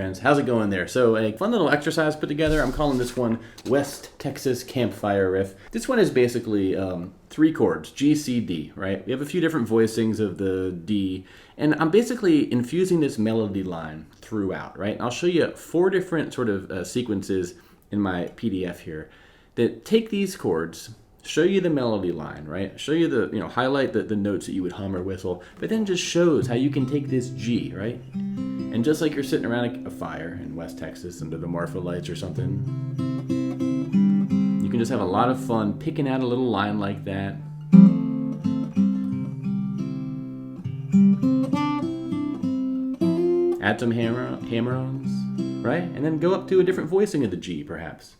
friends. How's it going there? So a fun little exercise put together. I'm calling this one West Texas Campfire Riff. This one is basically 3 chords, G, C, D, right? We have a few different voicings of the D, and I'm basically infusing this melody line throughout, right? And I'll show you 4 different sort of sequences in my PDF here that take these chords, show you the melody line, right? Show you the, highlight the notes that you would hum or whistle, but then just shows how you can take this G, right? And just like you're sitting around a fire in West Texas under the Marfa lights or something, you can just have a lot of fun picking out a little line like that. Add some hammer-ons, right? And then go up to a different voicing of the G, perhaps.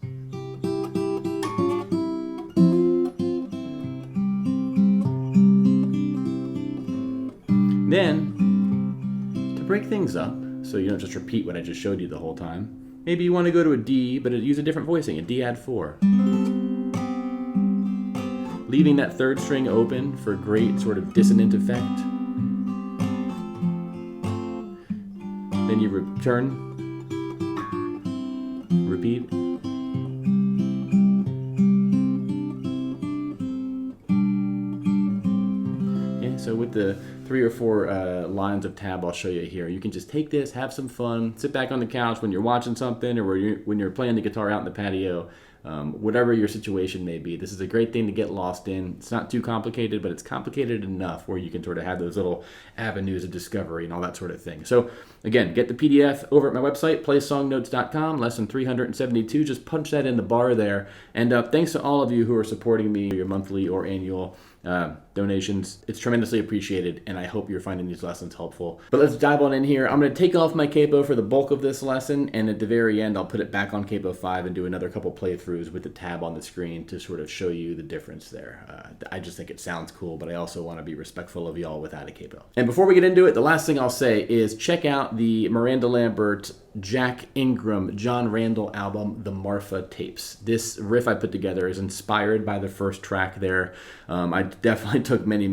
Then, to break things up, so you don't just repeat what I just showed you the whole time, maybe you want to go to a D, but use a different voicing, a D add 4. Leaving that 3rd string open for great sort of dissonant effect. Then you return, repeat. So with the 3 or 4 lines of tab I'll show you here, you can just take this, have some fun, sit back on the couch when you're watching something or when you're playing the guitar out in the patio, whatever your situation may be. This is a great thing to get lost in. It's not too complicated, but it's complicated enough where you can sort of have those little avenues of discovery and all that sort of thing. So again, get the PDF over at my website, playsongnotes.com, lesson 372. Just punch that in the bar there. And thanks to all of you who are supporting me, your monthly or annual donations. It's tremendously appreciated, and I hope you're finding these lessons helpful. But let's dive on in here. I'm going to take off my capo for the bulk of this lesson, and at the very end I'll put it back on capo 5 and do another couple playthroughs with the tab on the screen to sort of show you the difference there. I just think it sounds cool, but I also want to be respectful of y'all without a capo. And before we get into it, the last thing I'll say is check out the Miranda Lambert, Jack Ingram, Jon Randall album, The Marfa Tapes. This riff I put together is inspired by the first track there. I definitely took many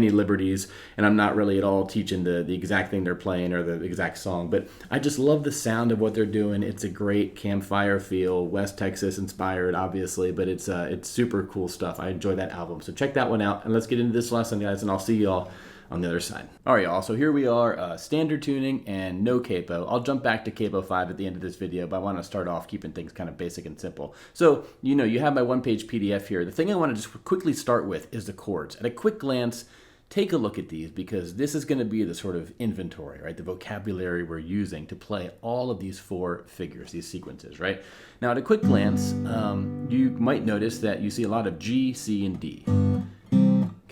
liberties, and I'm not really at all teaching the exact thing they're playing or the exact song, but I just love the sound of what they're doing. It's a great campfire feel, West Texas inspired, obviously, but it's super cool stuff. I enjoy that album, so check that one out, and let's get into this lesson, guys, and I'll see y'all on the other side. All right, y'all, so here we are, standard tuning and no capo. I'll jump back to capo 5 at the end of this video, but I want to start off keeping things kind of basic and simple. So, you have my one-page PDF here. The thing I want to just quickly start with is the chords. At a quick glance, take a look at these because this is going to be the sort of inventory, right? The vocabulary we're using to play all of these 4 figures, these sequences, right? Now, at a quick glance, you might notice that you see a lot of G, C, and D.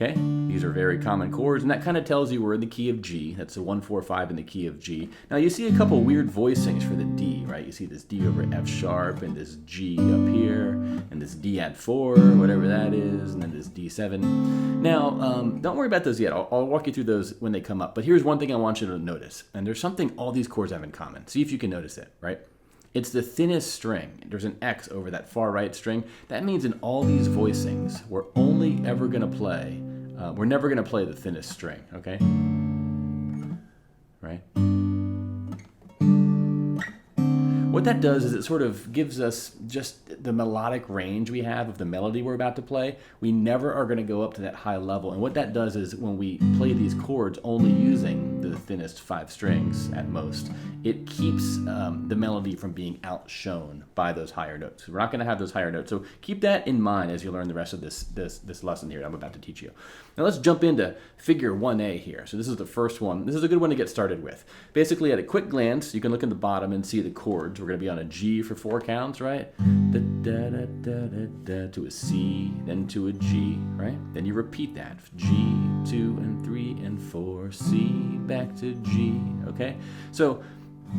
Okay, these are very common chords, and that kind of tells you we're in the key of G. That's a 1, 4, 5 in the key of G. Now you see a couple weird voicings for the D, right? You see this D over F sharp, and this G up here, and this D add 4, whatever that is, and then this D7. Now, don't worry about those yet. I'll walk you through those when they come up. But here's one thing I want you to notice, and there's something all these chords have in common. See if you can notice it, right? It's the thinnest string. There's an X over that far right string. That means in all these voicings, we're only ever going to play, we're never going to play the thinnest string, okay? Right? What that does is it sort of gives us just the melodic range we have of the melody we're about to play. We never are going to go up to that high level. And what that does is when we play these chords only using the thinnest 5 strings at most, it keeps the melody from being outshone by those higher notes. We're not going to have those higher notes. So keep that in mind as you learn the rest of this lesson here I'm about to teach you. Now let's jump into figure 1A here. So this is the first one. This is a good one to get started with. Basically, at a quick glance, you can look at the bottom and see the chords. We're going to be on a G for 4 counts, right? Da, da, da, da, da, da, to a C, then to a G, right? Then you repeat that. G, 2 and 3 and 4, C, back to G, okay? So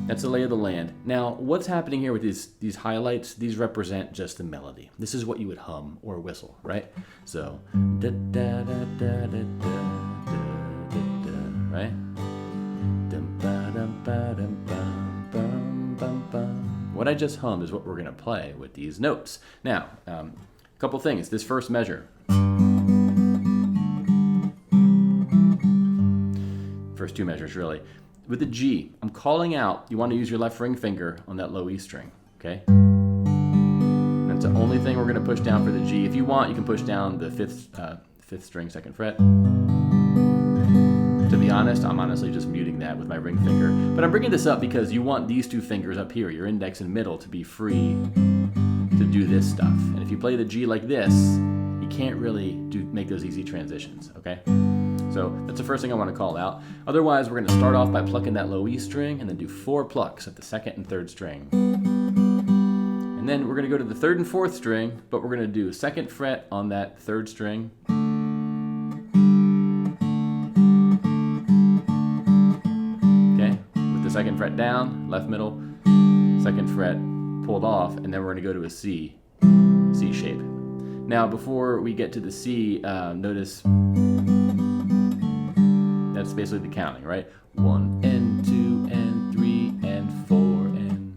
that's the lay of the land. Now, what's happening here with these highlights? These represent just the melody. This is what you would hum or whistle, right? So, da da da da da da da da da, right? Dum ba dum ba dum bum bum bum bum. What I just hummed is what we're gonna play with these notes. Now, a couple things. This first measure. First 2 measures, really. with the G, I'm calling out, you want to use your left ring finger on that low E string, okay? That's the only thing we're going to push down for the G. If you want, you can push down the fifth string, 2nd fret. To be honest, I'm honestly just muting that with my ring finger. But I'm bringing this up because you want these two fingers up here, your index and middle, to be free to do this stuff. And if you play the G like this, you can't really make those easy transitions, okay? So that's the first thing I want to call out. Otherwise, we're going to start off by plucking that low E string and then do 4 plucks at the 2nd and 3rd string. And then we're going to go to the 3rd and 4th string, but we're going to do 2nd fret on that 3rd string. Okay, with the 2nd fret down, left middle, 2nd fret pulled off, and then we're going to go to a C shape. Now, before we get to the C, notice that's basically the counting, right? 1 and 2 and 3 and 4 and...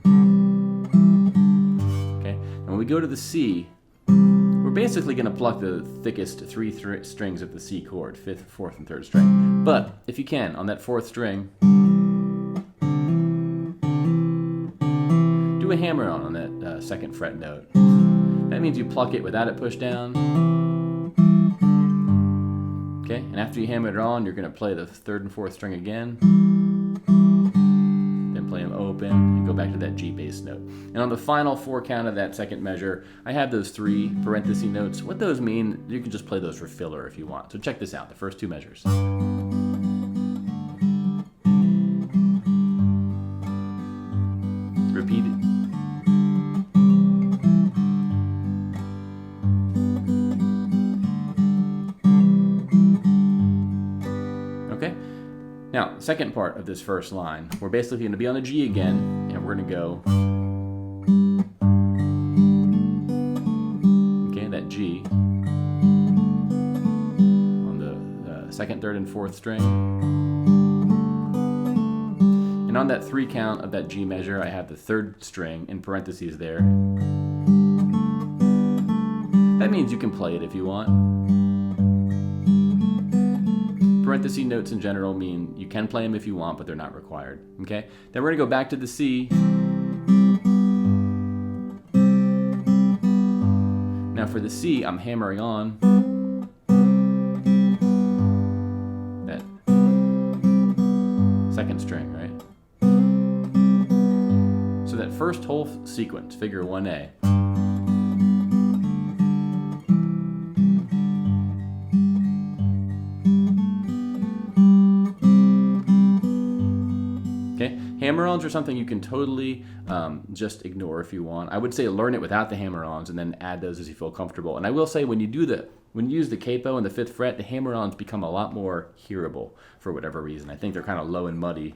Okay, and when we go to the C, we're basically going to pluck the thickest 3 strings of the C chord, 5th, 4th, and 3rd string. But if you can, on that 4th string, do a hammer on that 2nd fret note. That means you pluck it without it pushed down. Okay, and after you hammer it on, you're going to play the 3rd and 4th string again. Then play them open and go back to that G bass note. And on the final 4 count of that 2nd measure, I have those 3 parenthesis notes. What those mean, you can just play those for filler if you want. So check this out, the first 2 measures. Repeat it. Now, second part of this first line, we're basically going to be on the G again, and we're going to go, okay, that G on the 2nd, 3rd, and 4th string. And on that 3 count of that G measure, I have the 3rd string in parentheses there. That means you can play it if you want. Parenthesis notes in general mean you can play them if you want, but they're not required, okay? Then we're going to go back to the C. Now for the C, I'm hammering on that 2nd string, right? So that first whole sequence, figure 1A, hammer-ons are something you can totally just ignore if you want. I would say learn it without the hammer-ons and then add those as you feel comfortable. And I will say when you use the capo and the 5th fret, the hammer-ons become a lot more hearable for whatever reason. I think they're kind of low and muddy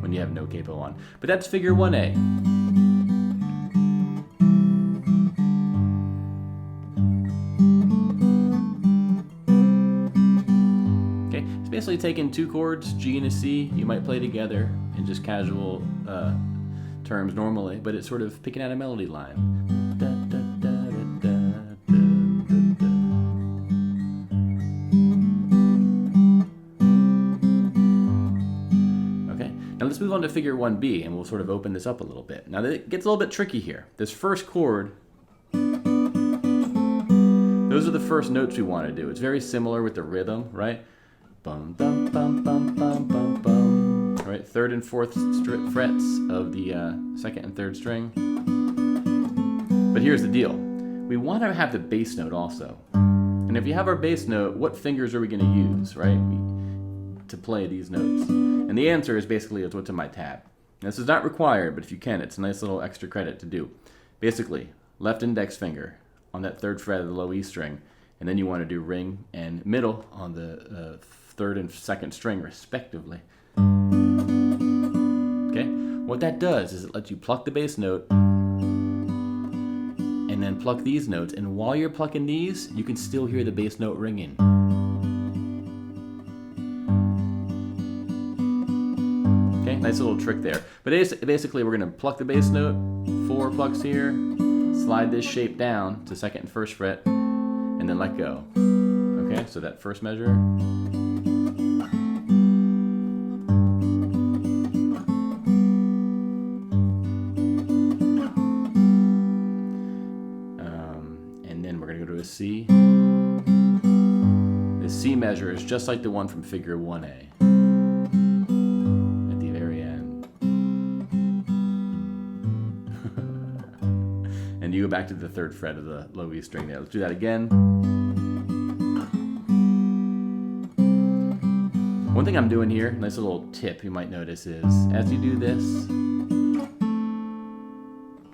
when you have no capo on. But that's figure 1A. Basically taking 2 chords, G and a C, you might play together in just casual terms normally, but it's sort of picking out a melody line. Okay, now let's move on to figure 1B and we'll sort of open this up a little bit. Now it gets a little bit tricky here. This first chord, those are the first notes we want to do. It's very similar with the rhythm, right? Bum, bum, bum, bum, bum, bum, bum. All right, 3rd and 4th frets of the 2nd and 3rd string. But here's the deal. We want to have the bass note also. And if you have our bass note, what fingers are we going to use, right, to play these notes? And the answer is basically it's what's in my tab. Now, this is not required, but if you can, it's a nice little extra credit to do. Basically, left index finger on that 3rd fret of the low E string, and then you want to do ring and middle on the 3rd and 2nd string respectively. Okay, what that does is it lets you pluck the bass note and then pluck these notes, and while you're plucking these, you can still hear the bass note ringing. Okay, nice little trick there. But basically we're going to pluck the bass note, 4 plucks here, slide this shape down to 2nd and 1st fret, and then let go. Okay, so that first measure. to a C. The C measure is just like the one from figure 1A at the very end. And you go back to the 3rd fret of the low E string there. Let's do that again. One thing I'm doing here, nice little tip you might notice, is as you do this,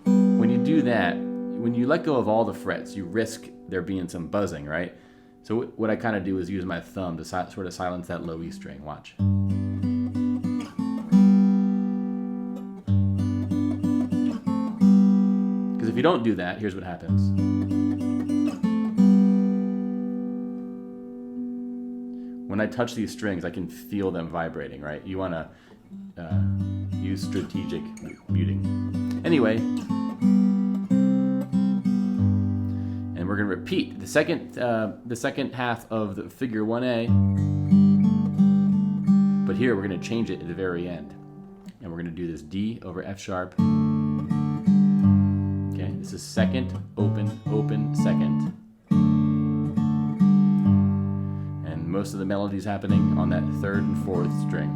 when you do that, when you let go of all the frets, you risk there being some buzzing, right? So what I kind of do is use my thumb to sort of silence that low E string. Watch. Because if you don't do that, here's what happens. When I touch these strings, I can feel them vibrating, right? You want to use strategic muting. Anyway, and we're going to repeat the second half of the figure 1A, but here we're going to change it at the very end, and we're going to do this D over F sharp. Okay, this is second, open, open, second. Most of the melodies happening on that 3rd and 4th string.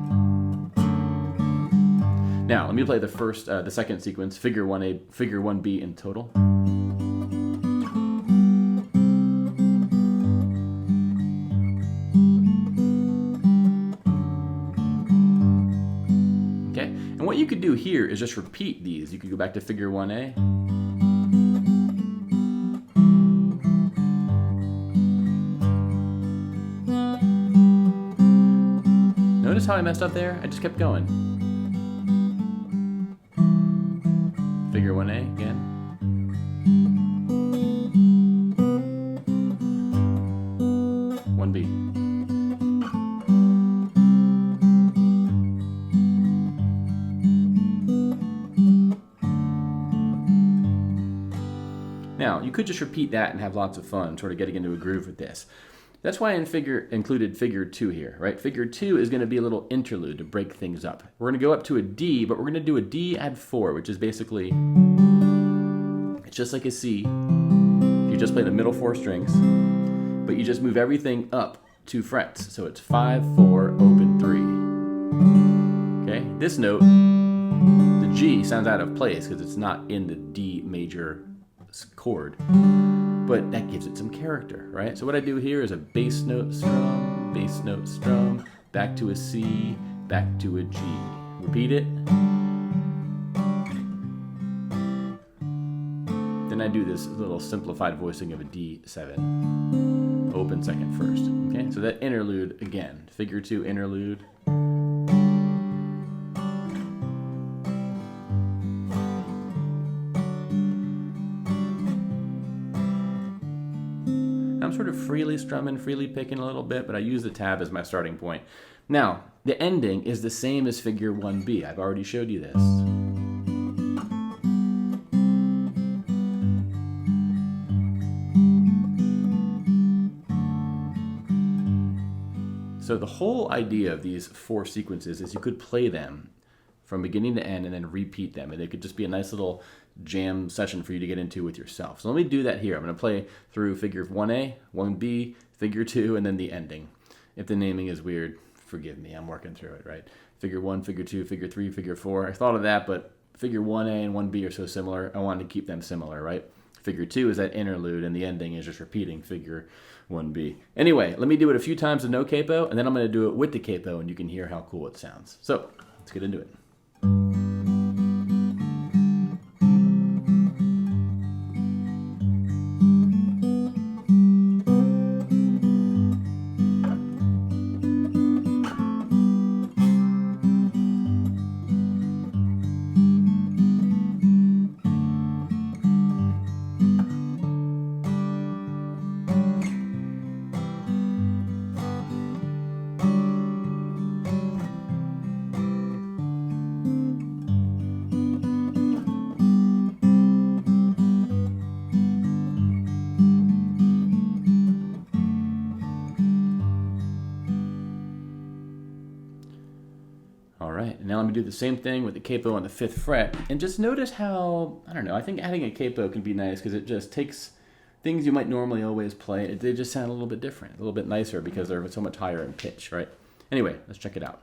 Now, let me play the second sequence, figure 1A, figure 1B in total. Okay, and what you could do here is just repeat these. You could go back to figure 1A. Notice how I messed up there? I just kept going. Figure 1A again. One B. Now, you could just repeat that and have lots of fun, sort of getting into a groove with this. That's why I included figure 2 here, right? Figure 2 is going to be a little interlude to break things up. We're going to go up to a D, but we're going to do a D add 4, which is basically, it's just like a C. You just play the middle 4 strings, but you just move everything up 2 frets. So it's 5, 4, open 3. Okay, this note, the G sounds out of place because it's not in the D major chord. But that gives it some character, right? So what I do here is a bass note strum, back to a C, back to a G. Repeat it. Then I do this little simplified voicing of a D7. Open second first. Okay, so that interlude again, figure 2 interlude. I'm sort of freely strumming, freely picking a little bit, but I use the tab as my starting point. Now, the ending is the same as figure 1B. I've already showed you this. So the whole idea of these 4 sequences is you could play them from beginning to end and then repeat them, and it could just be a nice little jam session for you to get into with yourself. So let me do that here. I'm going to play through figure 1A, 1B, figure 2, and then the ending. If the naming is weird, forgive me. I'm working through it, right? Figure 1, figure 2, figure 3, figure 4. I thought of that, but figure 1A and 1B are so similar, I wanted to keep them similar, right? Figure 2 is that interlude, and the ending is just repeating figure 1B. Anyway, let me do it a few times with no capo, and then I'm going to do it with the capo, and you can hear how cool it sounds. So let's get into it. Now I'm going to do the same thing with the capo on the 5th fret, and just notice how, I don't know, I think adding a capo can be nice because it just takes things you might normally always play, they just sound a little bit different, a little bit nicer because they're so much higher in pitch, right? Anyway, let's check it out.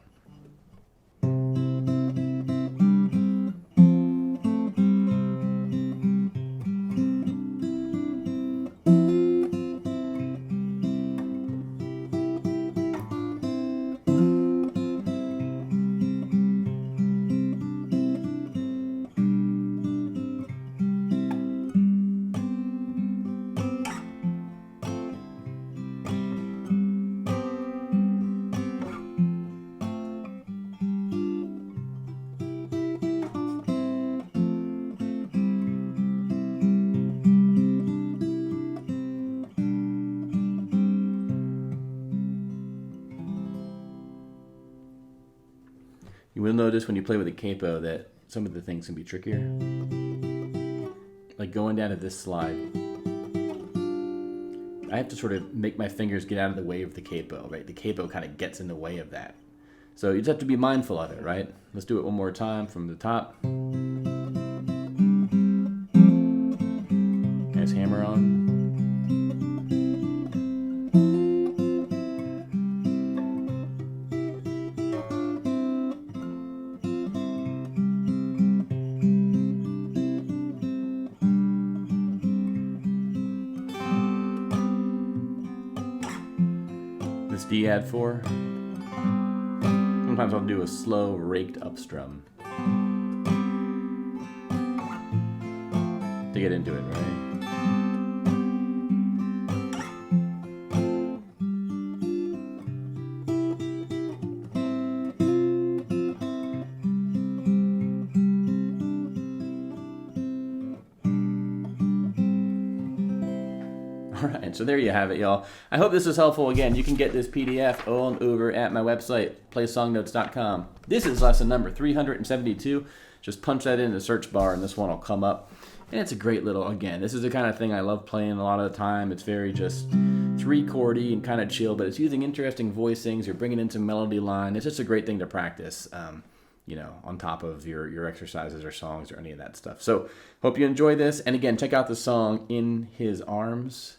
You will notice when you play with a capo that some of the things can be trickier. Like going down to this slide, I have to sort of make my fingers get out of the way of the capo, right? The capo kind of gets in the way of that. So you just have to be mindful of it, right? Let's do it one more time from the top. Nice hammer on. This D add 4. Sometimes I'll do a slow raked up strum to get into it, right? Alright, so there you have it, y'all. I hope this was helpful. Again, you can get this PDF on over at my website, playsongnotes.com. This is lesson number 372. Just punch that in the search bar and this one will come up. And it's a great little, again, this is the kind of thing I love playing a lot of the time. It's very just 3-chordy and kind of chill, but it's using interesting voicings. You're bringing in some melody line. It's just a great thing to practice. You know, on top of your exercises or songs or any of that stuff. So, hope you enjoy this. And again, check out the song In His Arms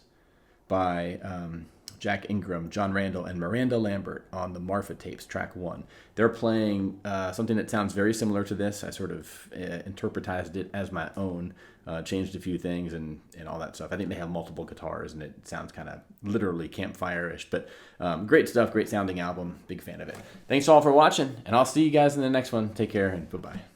by Jack Ingram, Jon Randall, and Miranda Lambert on the Marfa Tapes, track 1. They're playing something that sounds very similar to this. I sort of interpretized it as my own, changed a few things and all that stuff. I think they have multiple guitars, and it sounds kind of literally campfire-ish. But great stuff, great sounding album. Big fan of it. Thanks all for watching, and I'll see you guys in the next one. Take care, and bye-bye.